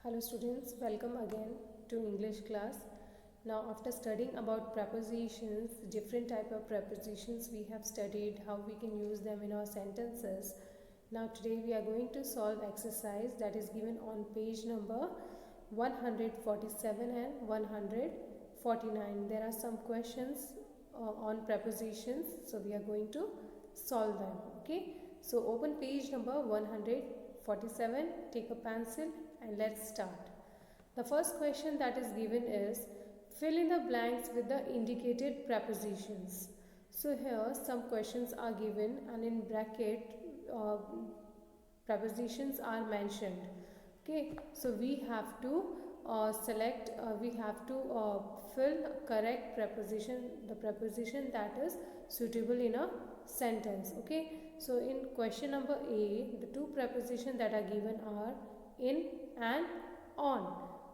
Hello students, welcome again to English class. Now after studying about prepositions, different type of prepositions we have studied, how we can use them in our sentences. Now today we are going to solve exercise that is given on page number 147 and 149. There are some questions on prepositions, so we are going to solve them. Okay, so open page number 147, take a pencil and let's start. The first question that is given is fill in the blanks with the indicated prepositions. So here some questions are given and in bracket prepositions are mentioned. Okay, so we have to fill correct preposition, the preposition that is suitable in a sentence. Okay, so in question number A, the two prepositions that are given are in and on.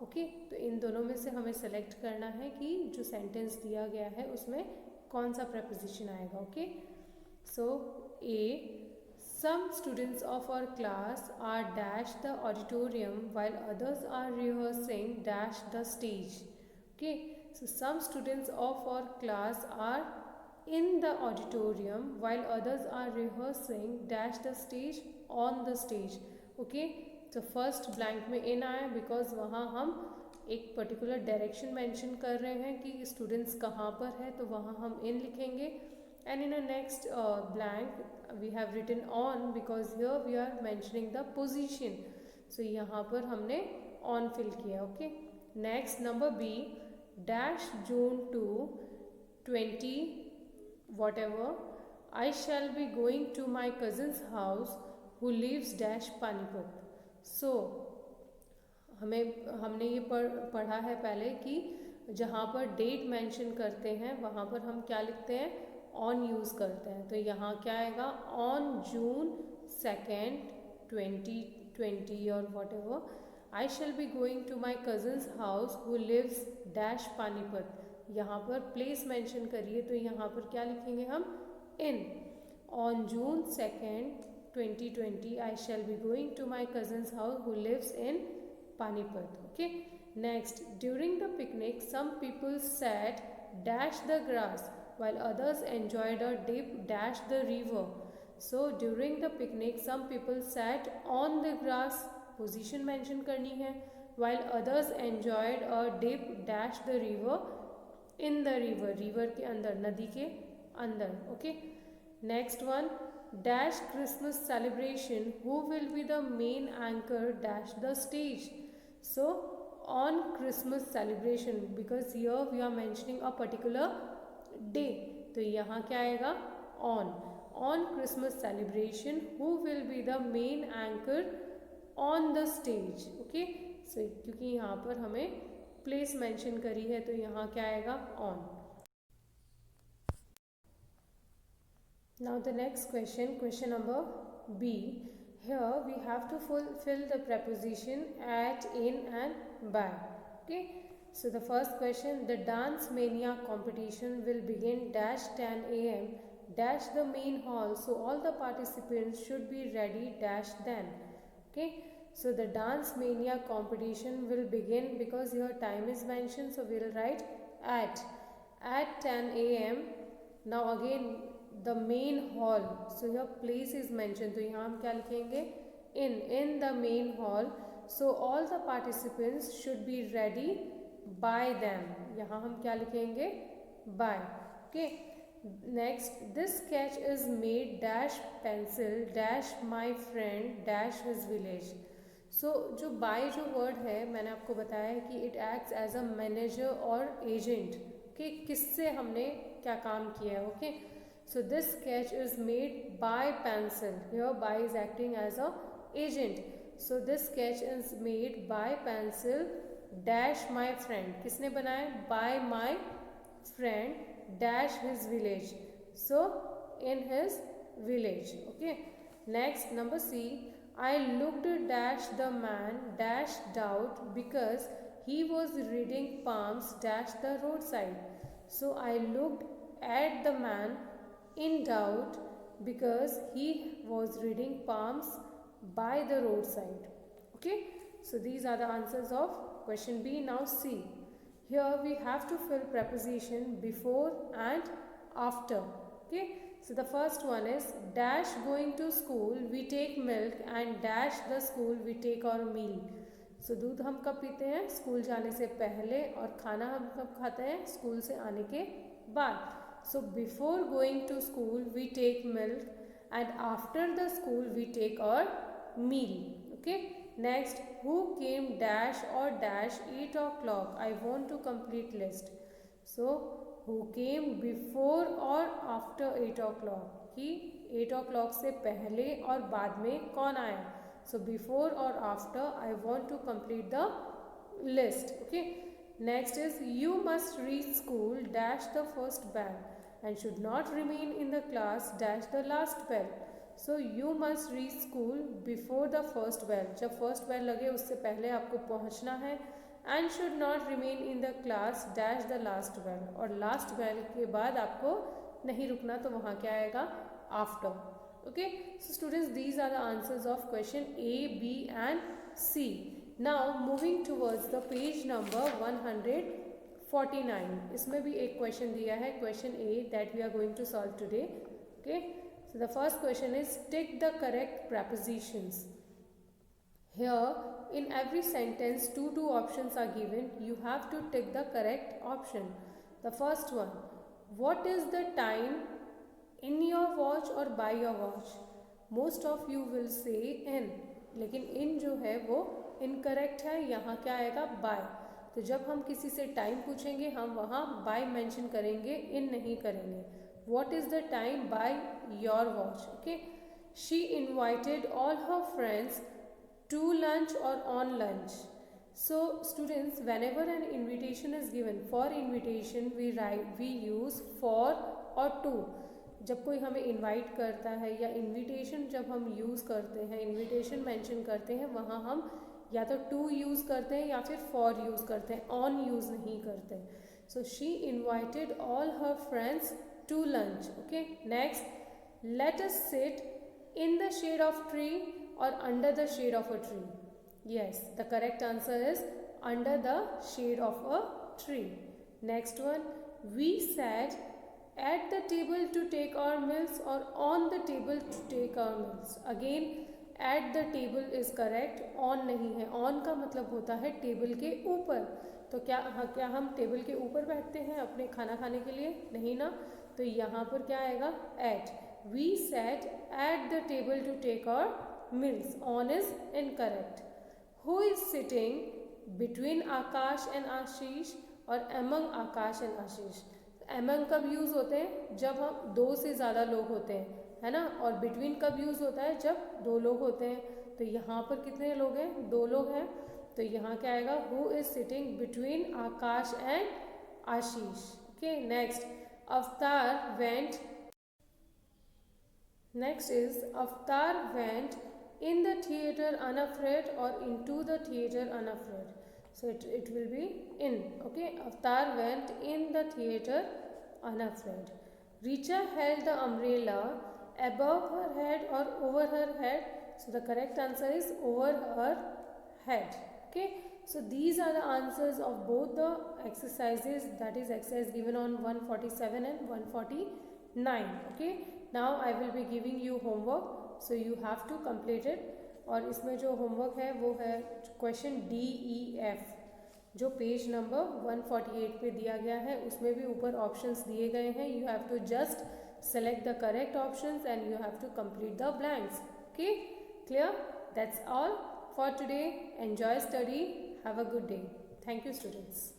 Okay, तो इन दोनों में से हमें select करना है कि जो sentence दिया गया है उसमें कौन सा preposition आएगा. Okay, so A, some students of our class are dash the auditorium while others are rehearsing dash the stage. Okay, so some students of our class are in the auditorium while others are rehearsing dash the stage on the stage. Okay, तो first blank में इन आया because वहाँ हम एक particular direction mention कर रहे हैं कि स्टूडेंट्स कहाँ पर है, तो वहाँ हम इन लिखेंगे. And in a next blank we have written on because here we are mentioning the position, so यहाँ पर हमने ऑन फिल किया. Okay, next number B, dash June to 20 whatever I shall be going to my cousin's house who lives dash Panipat. So हमने ये पढ़ा है पहले कि जहाँ पर डेट मेंशन करते हैं वहाँ पर हम क्या लिखते हैं, ऑन यूज़ करते हैं. तो यहाँ क्या आएगा, ऑन जून 2nd 2020 और whatever I shall be going to my cousin's house who lives dash Panipat. यहाँ पर प्लेस मेंशन करिए तो यहाँ पर क्या लिखेंगे हम, in. On June 2nd 2020 I shall be going to my cousin's house who lives in Panipat. Okay, next, during the picnic some people sat dash the grass while others enjoyed a dip dash the river. So during the picnic some people sat on the grass, position mention करनी है, while others enjoyed a dip dash the river in the river, river के अंदर, नदी के अंदर. Okay, next one, dash Christmas celebration who will be the main anchor dash the stage. So on Christmas celebration, because here we are mentioning a particular day, तो यहाँ क्या आएगा, on Christmas celebration who will be the main anchor on the stage. Okay, so क्योंकि यहाँ पर हमें place mention करी है तो यहाँ क्या आएगा, on. Now the next question, question number B. Here we have to fill the preposition at, in and by. Okay, so the first question, the dance mania competition will begin dash 10 a.m. dash the main hall, so all the participants should be ready dash then. Okay, so the dance mania competition will begin because your time is mentioned, so we will write at 10 a.m. Now again the main hall, so your place is mentioned, तो यहाँ हम क्या लिखेंगे, in the main hall, so all the participants should be ready by them, यहाँ हम क्या लिखेंगे, by. Okay, next, this sketch is made dash pencil dash my friend dash his village. So जो by जो word है मैंने आपको बताया है कि it acts as a manager और agent. Okay, किससे हमने क्या काम किया है. Okay, so this sketch is made by pencil, here by is acting as a agent, so this sketch is made by pencil dash my friend, किसने बनाया, by my friend dash his village, so in his village. Okay, next number C, I looked dash the man dash doubt because he was reading palms dash the roadside. So I looked at the man in doubt because he was reading palms by the roadside. Okay, so these are the answers of question B. Now C. Here we have to fill preposition before and after. Okay. So the first one is dash going to school we take milk and dash the school we take our meal. So दूध हम कब पीते हैं? School जाने से पहले, और खाना हम कब खाते हैं? स्कूल से आने के बाद. So before going to school we take milk and after the school we take our meal. Okay. Next, who came dash or dash 8 o'clock? I want to complete list. So who came before or after 8 o'clock? कि 8 o'clock से पहले और बाद में कौन आया? So before or after, I want to complete the list. Okay. Next is you must reach school dash the first bell and should not remain in the class dash the last bell. So you must reach school before the first bell. जब first bell लगे उससे पहले आपको पहुंचना है. And should not remain in the class dash the last bell. और last bell के बाद आपको नहीं रुकना, तो वहाँ क्या आएगा? After. Okay. So students, these are the answers of question A, B and C. Now moving towards the page number 149. इसमें भी एक question दिया है, question A, that we are going to solve today. Okay. So the first question is tick the correct prepositions. Here in every sentence two options are given. You have to tick the correct option. The first one, what is the time in your watch or by your watch? Most of you will say in, लेकिन in जो है वो incorrect है. यहाँ क्या आएगा? by. तो जब हम किसी से टाइम पूछेंगे हम वहाँ by mention करेंगे, in नहीं करेंगे. What is the time by your watch? Okay. She invited all her friends to lunch or on lunch. So students, whenever an invitation is given, for invitation we use for or to. जब कोई हमें invite करता है या invitation जब हम use करते हैं, इनविटेशन मेंशन करते हैं, वहाँ हम या तो टू यूज़ करते हैं या फिर फॉर यूज़ करते हैं, ऑन यूज़ नहीं करते. So she invited all her friends to lunch. Okay. Next, let us sit in the shade of tree or under the shade of a tree. Yes, the correct answer is under the shade of a tree. Next one, we sat at the table to take our meals or on the table to take our meals. Again, at the table is correct, on नहीं है. on का मतलब होता है table के ऊपर. तो क्या हम टेबल के ऊपर बैठते हैं अपने खाना खाने के लिए? नहीं ना. तो यहाँ पर क्या आएगा? at. We sat at the table to take our meals. On is incorrect. Who is sitting between Akash and Ashish or among Akash and Ashish? among कब यूज़ होते हैं? जब हम दो से ज़्यादा लोग होते हैं, है ना. और between कब यूज़ होता है? जब दो लोग होते हैं. तो यहाँ पर कितने लोग हैं? दो लोग हैं. तो यहाँ क्या आएगा? Who is sitting between Akash and Ashish? Okay. Next, Avtar went. Next is Avtar went in the theatre unafraid or into the theatre unafraid. So it will be in. Okay. Avtar went in the theatre unafraid. Richa held the umbrella above her head or over her head. So the correct answer is over her head. Okay. So these are the answers of both the exercises, that is exercise given on 147 and 149. Okay. Now I will be giving you homework. So you have to complete it. और इसमें जो homework है वो है question DEF, जो page number 148 पे दिया गया है. उसमें भी ऊपर ऑप्शंस दिए गए हैं. You have to just select the correct options and you have to complete the blanks. Okay. Clear? That's all for today. Enjoy study. Have a good day. Thank you students.